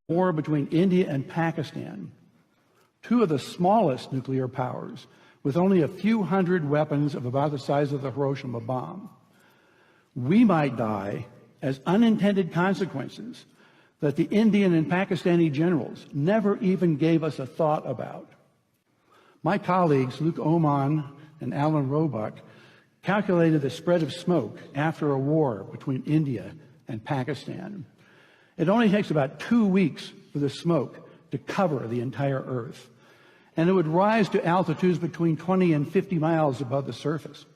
War between India and Pakistan, two of the smallest nuclear powers, with only a few hundred weapons of about the size of the Hiroshima bomb. We might die as unintended consequences that the Indian and Pakistani generals never even gave us a thought about. My colleagues, Luke Oman and Alan Roebuck, calculated the spread of smoke after a war between India and Pakistan. It only takes about 2 weeks for the smoke to cover the entire Earth, and it would rise to altitudes between 20 and 50 miles above the surface.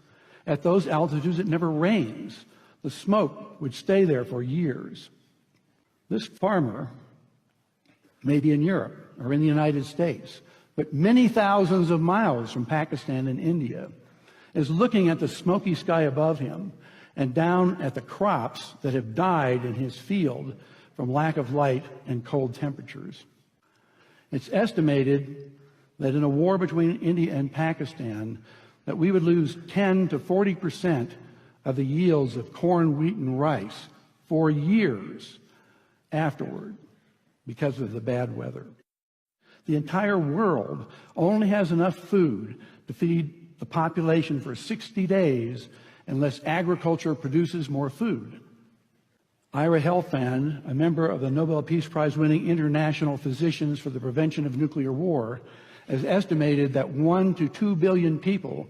At those altitudes, it never rains. The smoke would stay there for years. This farmer may be in Europe or in the United States, but many thousands of miles from Pakistan and India, is looking at the smoky sky above him and down at the crops that have died in his field from lack of light and cold temperatures. It's estimated that in a war between India and Pakistan, that we would lose 10 to 40% of the yields of corn, wheat, and rice for years afterward because of the bad weather. The entire world only has enough food to feed the population for 60 days unless agriculture produces more food. Ira Helfand, a member of the Nobel Peace Prize-winning International Physicians for the Prevention of Nuclear War, has estimated that 1 to 2 billion people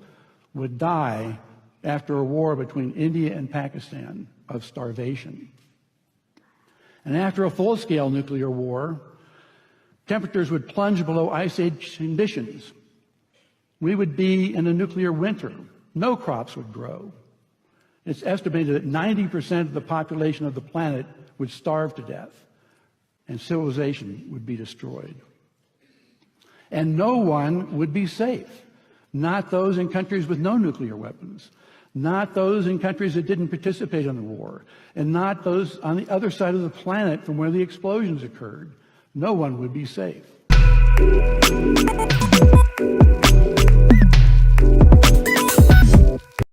would die after a war between India and Pakistan of starvation. And after a full-scale nuclear war, temperatures would plunge below ice age conditions. We would be in a nuclear winter. No crops would grow. It's estimated that 90% of the population of the planet would starve to death, and civilization would be destroyed. And no one would be safe. Not those in countries with no nuclear weapons, not those in countries that didn't participate in the war, and not those on the other side of the planet from where the explosions occurred. No one would be safe.